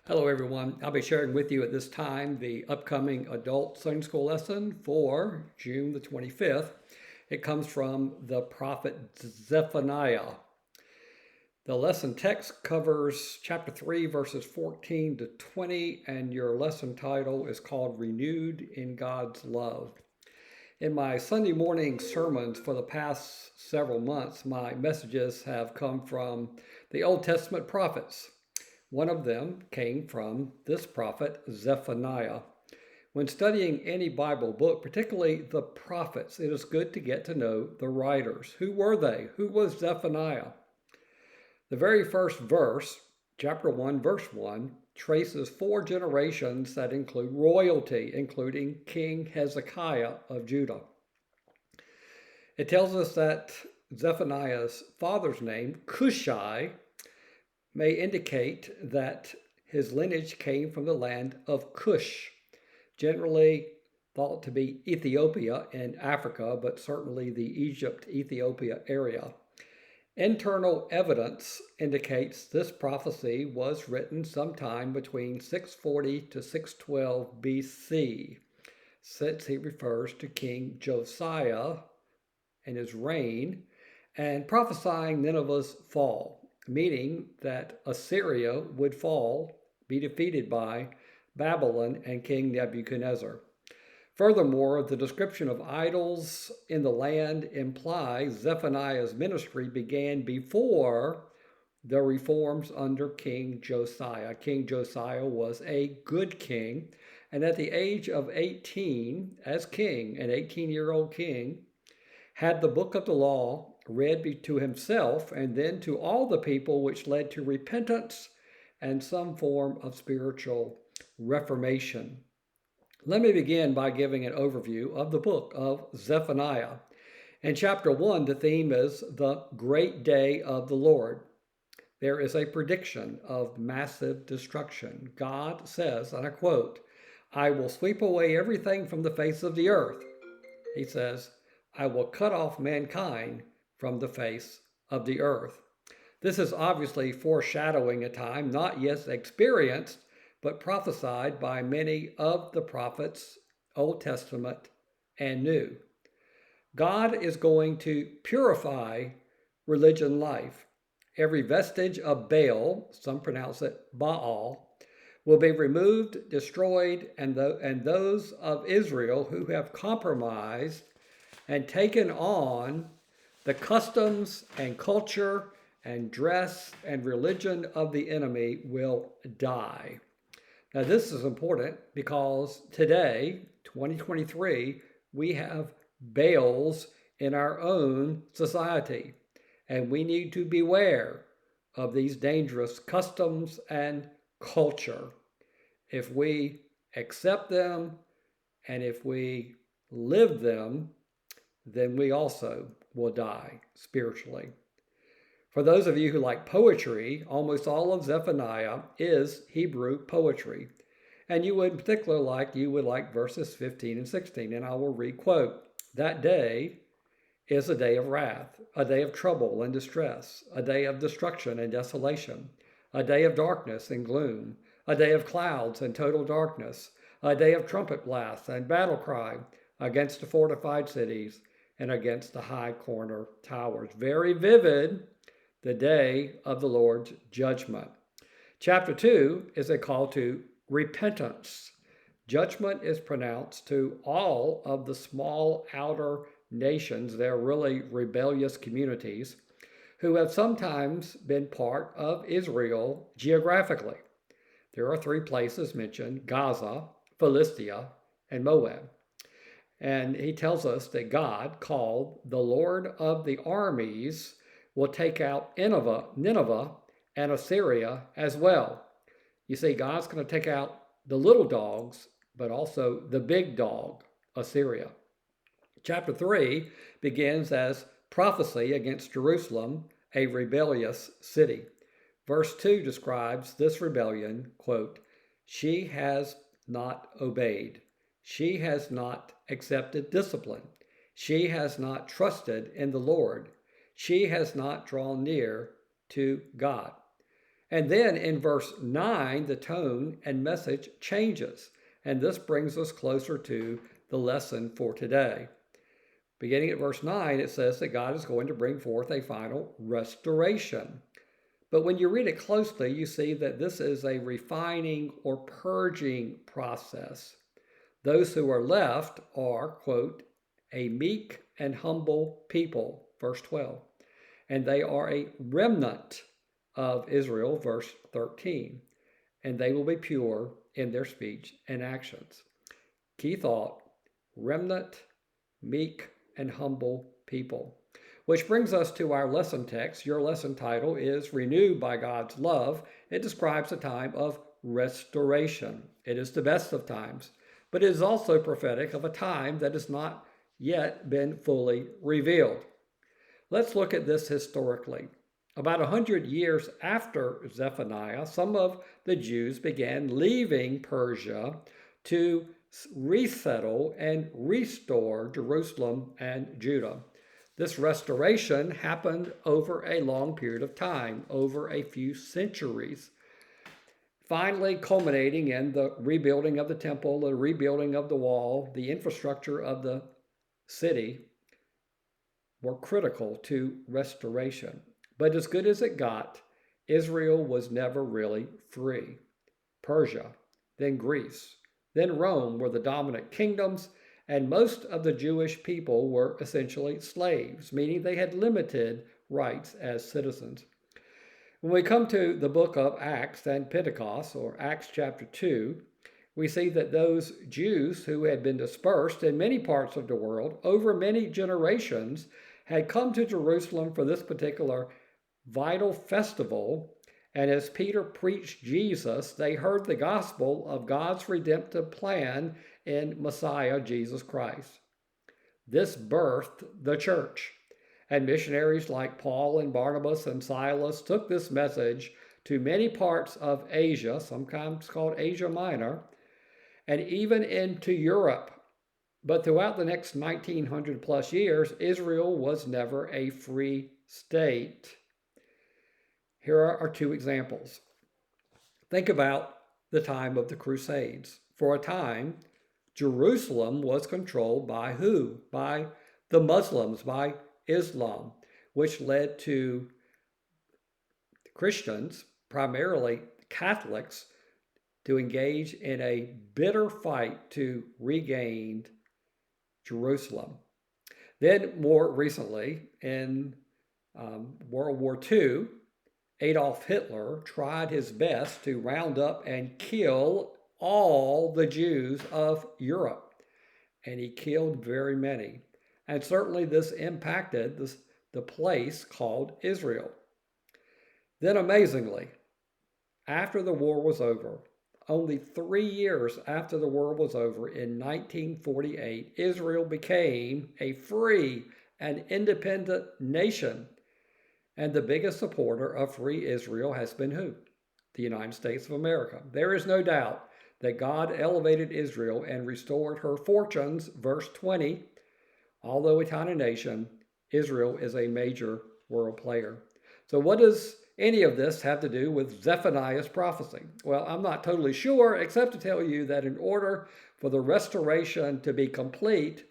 Hello, everyone. I'll be sharing with you at this time the upcoming adult Sunday school lesson for June the 25th. It comes from the prophet Zephaniah. The lesson text covers chapter 3, verses 14 to 20, and your lesson title is called Renewed in God's Love. In my Sunday morning sermons for the past several months, my messages have come from the Old Testament prophets. One of them came from this prophet, Zephaniah. When studying any Bible book, particularly the prophets, it is good to get to know the writers. Who were they? Who was Zephaniah? The very first verse, chapter 1, verse 1, traces 4 generations that include royalty, including King Hezekiah of Judah. It tells us that Zephaniah's father's name, Cushai, may indicate that his lineage came from the land of Cush, generally thought to be Ethiopia in Africa, but certainly the Egypt-Ethiopia area. Internal evidence indicates this prophecy was written sometime between 640 to 612 BC, since he refers to King Josiah and his reign, and prophesying Nineveh's fall, meaning that Assyria would fall, be defeated by Babylon and King Nebuchadnezzar. Furthermore, the description of idols in the land implies Zephaniah's ministry began before the reforms under King Josiah. King Josiah was a good king, and at the age of 18, as king, an 18-year-old king, had the book of the law read to himself and then to all the people, which led to repentance and some form of spiritual reformation. Let me begin by giving an overview of the book of Zephaniah. In chapter 1, the theme is the great day of the Lord. There is a prediction of massive destruction. God says, and I quote, "I will sweep away everything from the face of the earth." He says, "I will cut off mankind from the face of the earth." This is obviously foreshadowing a time not yet experienced, but prophesied by many of the prophets, Old Testament and New. God is going to purify religion life. Every vestige of Baal, some pronounce it Baal, will be removed, destroyed, and those of Israel who have compromised and taken on the customs and culture and dress and religion of the enemy will die. Now, this is important because today, 2023, we have Baals in our own society, and we need to beware of these dangerous customs and culture. If we accept them and if we live them, then we also will die spiritually. For those of you who like poetry, almost all of Zephaniah is Hebrew poetry. And you would like verses 15 and 16, and I will re-quote. "That day is a day of wrath, a day of trouble and distress, a day of destruction and desolation, a day of darkness and gloom, a day of clouds and total darkness, a day of trumpet blasts and battle cry against the fortified cities and against the high corner towers." Very vivid, the day of the Lord's judgment. Chapter 2 is a call to repentance. Judgment is pronounced to all of the small outer nations, they're really rebellious communities, who have sometimes been part of Israel geographically. There are 3 places mentioned: Gaza, Philistia, and Moab. And he tells us that God, called the Lord of the armies, will take out Nineveh and Assyria as well. You see, God's going to take out the little dogs, but also the big dog, Assyria. Chapter 3 begins as prophecy against Jerusalem, a rebellious city. Verse 2 describes this rebellion, quote, "She has not obeyed. She has not accepted discipline. She has not trusted in the Lord. She has not drawn near to God." And then in verse 9, the tone and message changes. And this brings us closer to the lesson for today. Beginning at verse 9, it says that God is going to bring forth a final restoration. But when you read it closely, you see that this is a refining or purging process. Those who are left are, quote, a meek and humble people, verse 12. And they are a remnant of Israel, verse 13. And they will be pure in their speech and actions. Key thought, remnant, meek, and humble people. Which brings us to our lesson text. Your lesson title is Renewed by God's Love. It describes a time of restoration. It is the best of times, but it is also prophetic of a time that has not yet been fully revealed. Let's look at this historically. About 100 years after Zephaniah, some of the Jews began leaving Persia to resettle and restore Jerusalem and Judah. This restoration happened over a long period of time, over a few centuries, finally culminating in the rebuilding of the temple, the rebuilding of the wall, the infrastructure of the city were critical to restoration. But as good as it got, Israel was never really free. Persia, then Greece, then Rome were the dominant kingdoms, and most of the Jewish people were essentially slaves, meaning they had limited rights as citizens. When we come to the book of Acts and Pentecost, or Acts chapter 2, we see that those Jews who had been dispersed in many parts of the world over many generations had come to Jerusalem for this particular vital festival. And as Peter preached Jesus, they heard the gospel of God's redemptive plan in Messiah, Jesus Christ. This birthed the church. And missionaries like Paul and Barnabas and Silas took this message to many parts of Asia, sometimes called Asia Minor, and even into Europe. But throughout the next 1900 plus years, Israel was never a free state. Here are two examples. Think about the time of the Crusades. For a time, Jerusalem was controlled by who? By the Muslims, by Islam, which led to Christians, primarily Catholics, to engage in a bitter fight to regain Jerusalem. Then more recently, in World War II, Adolf Hitler tried his best to round up and kill all the Jews of Europe, and he killed very many. And certainly this impacted the place called Israel. Then amazingly, after the war was over, only 3 years after the war was over, in 1948, Israel became a free and independent nation. And the biggest supporter of free Israel has been who? The United States of America. There is no doubt that God elevated Israel and restored her fortunes. Verse 20, although a tiny nation, Israel is a major world player. So what does any of this have to do with Zephaniah's prophecy? Well, I'm not totally sure, except to tell you that in order for the restoration to be complete,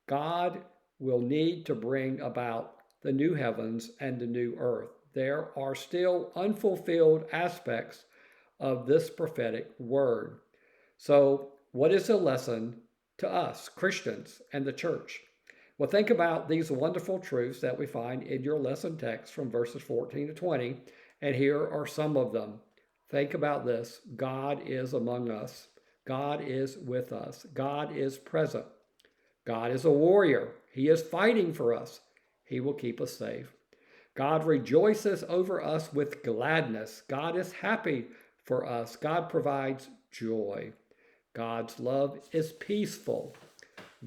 God will need to bring about the new heavens and the new earth. There are still unfulfilled aspects of this prophetic word. So what is the lesson to us, Christians, and the church? Well, think about these wonderful truths that we find in your lesson text from verses 14 to 20, and here are some of them. Think about this. God is among us. God is with us. God is present. God is a warrior. He is fighting for us. He will keep us safe. God rejoices over us with gladness. God is happy for us. God provides joy. God's love is peaceful.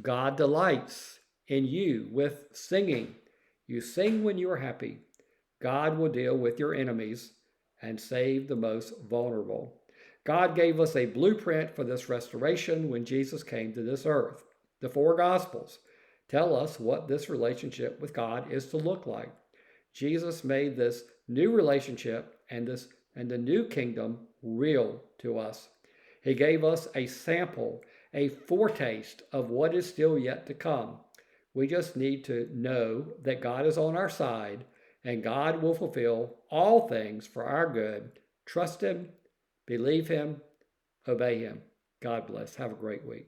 God delights in you with singing. You sing when you are happy. God will deal with your enemies and save the most vulnerable. God gave us a blueprint for this restoration when Jesus came to this earth. The 4 Gospels tell us what this relationship with God is to look like. Jesus made this new relationship and and the new kingdom real to us. He gave us a sample, a foretaste of what is still yet to come. We just need to know that God is on our side and God will fulfill all things for our good. Trust Him, believe Him, obey Him. God bless. Have a great week.